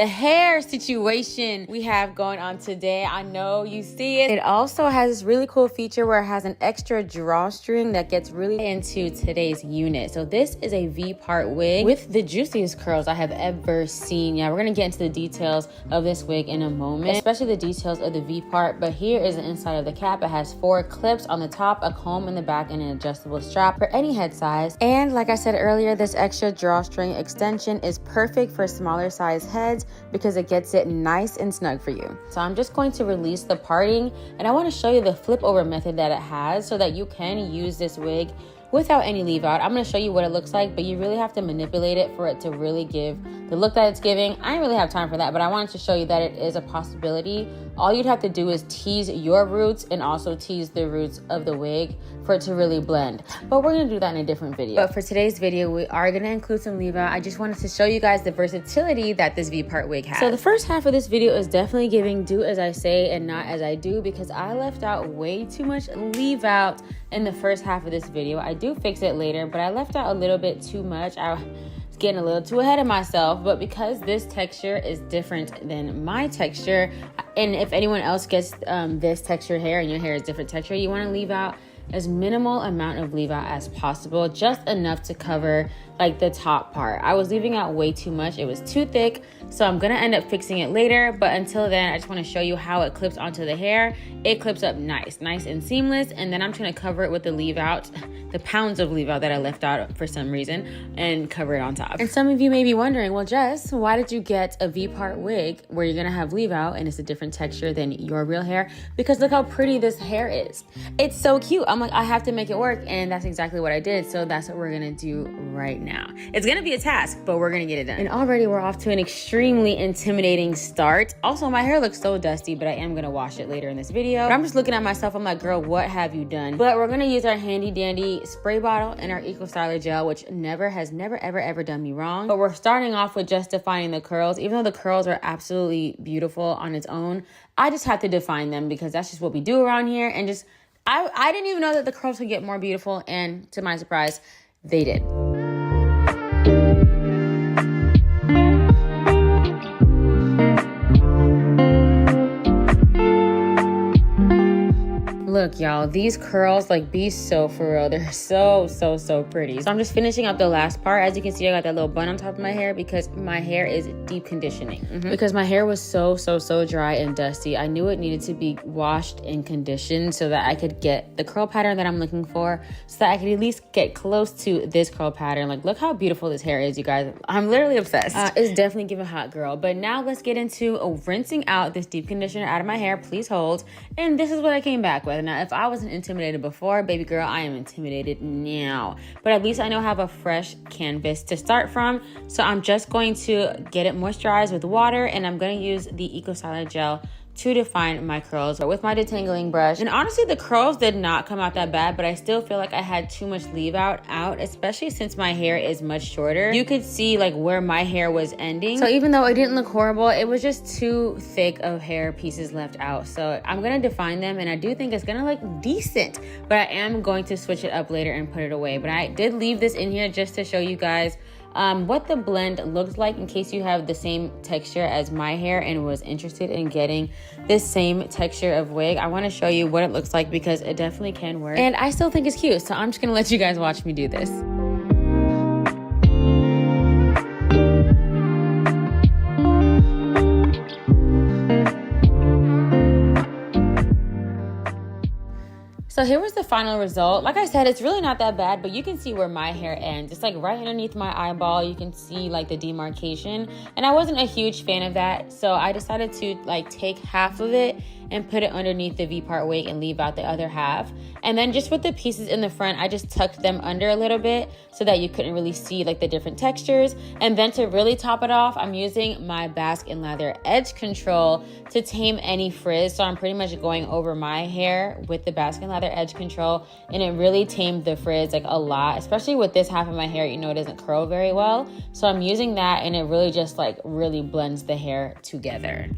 The hair situation we have going on today, I know you see it. It also has this really cool feature where it has an extra drawstring that gets really into today's unit. So this is a V-part wig with the juiciest curls I have ever seen. Yeah, we're gonna get into the details of this wig in a moment, especially the details of the V-part, but here is the inside of the cap. It has 4 clips on the top, a comb in the back, and an adjustable strap for any head size. And like I said earlier, this extra drawstring extension is perfect for smaller size heads because it gets it nice and snug for you. So I'm just going to release the parting, and I want to show you the flip over method that it has so that you can use this wig without any leave out. I'm going to show you what it looks like, but you really have to manipulate it for it to really give the look that it's giving. I didn't really have time for that, but I wanted to show you that it is a possibility. All you'd have to do is tease your roots and also tease the roots of the wig for it to really blend. But we're going to do that in a different video. But for today's video, we are going to include some leave out. I just wanted to show you guys the versatility that this V-part wig has. So the first half of this video is definitely giving do as I say and not as I do, because I left out way too much leave out in the first half of this video. I do fix it later, but I left out a little bit too much. I was getting a little too ahead of myself, but because this texture is different than my texture, and if anyone else gets this texture hair and your hair is different texture, you want to leave out as minimal amount of leave out as possible, just enough to cover like the top part. I was leaving out way too much. It was too thick, so I'm gonna end up fixing it later, but until then I just want to show you how it clips onto the hair. It clips up nice and seamless, and then I'm trying to cover it with the leave out, the pounds of leave out that I left out for some reason, and cover it on top. And some of you may be wondering, well Jess, why did you get a V-part wig where you're gonna have leave out and it's a different texture than your real hair? Because look how pretty this hair is. It's so cute. I'm like, I have to make it work, and that's exactly what I did. So that's what we're gonna do right now. It's gonna be a task, but we're gonna get it done. And already we're off to an extremely intimidating start. Also, my hair looks so dusty, but I am gonna wash it later in this video. But I'm just looking at myself, I'm like, girl, what have you done? But we're gonna use our handy dandy spray bottle and our Eco Styler gel, which has never ever done me wrong. But we're starting off with just defining the curls. Even though the curls are absolutely beautiful on its own, I just have to define them because that's just what we do around here. And just I didn't even know that the curls could get more beautiful, and to my surprise, they did. Look, y'all, these curls, like, be so for real. They're so pretty. So I'm just finishing up the last part. As you can see, I got that little bun on top of my hair because my hair is deep conditioning. Because my hair was so dry and dusty. I knew it needed to be washed and conditioned so that I could get the curl pattern that I'm looking for, so that I could at least get close to this curl pattern. Like, look how beautiful this hair is, you guys. I'm literally obsessed. It's definitely giving hot girl. But now let's get into rinsing out this deep conditioner out of my hair. Please hold. And this is what I came back with. Now, if I wasn't intimidated before, baby girl, I am intimidated now. But at least I now have a fresh canvas to start from. So I'm just going to get it moisturized with water, and I'm going to use the Eco Styler gel to define my curls with my detangling brush. And honestly, the curls did not come out that bad, but I still feel like I had too much leave out, especially since my hair is much shorter. You could see like where my hair was ending. So even though it didn't look horrible, it was just too thick of hair pieces left out. So I'm gonna define them, and I do think it's gonna look decent, but I am going to switch it up later and put it away. But I did leave this in here just to show you guys what the blend looks like in case you have the same texture as my hair and was interested in getting this same texture of wig. I want to show you what it looks like because it definitely can work, and I still think it's cute. So I'm just gonna let you guys watch me do this. So here was the final result. Like I said, it's really not that bad, but you can see where my hair ends. It's like right underneath my eyeball. You can see like the demarcation, and I wasn't a huge fan of that. So I decided to like take half of it and put it underneath the V-part wig and leave out the other half. And then just with the pieces in the front, I just tucked them under a little bit so that you couldn't really see like the different textures. And then to really top it off, I'm using my Basque and Lather Edge Control to tame any frizz. So I'm pretty much going over my hair with the Basque and Lather Edge Control, and it really tamed the frizz like a lot, especially with this half of my hair. You know, it doesn't curl very well. So I'm using that, and it really just like really blends the hair together.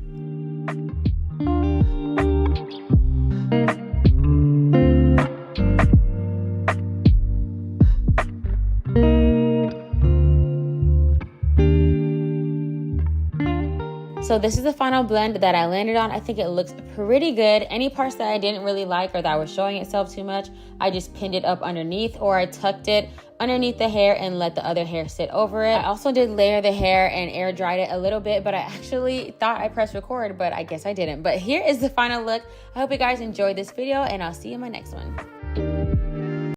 So this is the final blend that I landed on. I think it looks pretty good. Any parts that I didn't really like or that was showing itself too much, I just pinned it up underneath, or I tucked it underneath the hair and let the other hair sit over it. I also did layer the hair and air dried it a little bit, but I actually thought I pressed record, but I guess I didn't. But here is the final look. I hope you guys enjoyed this video, and I'll see you in my next one.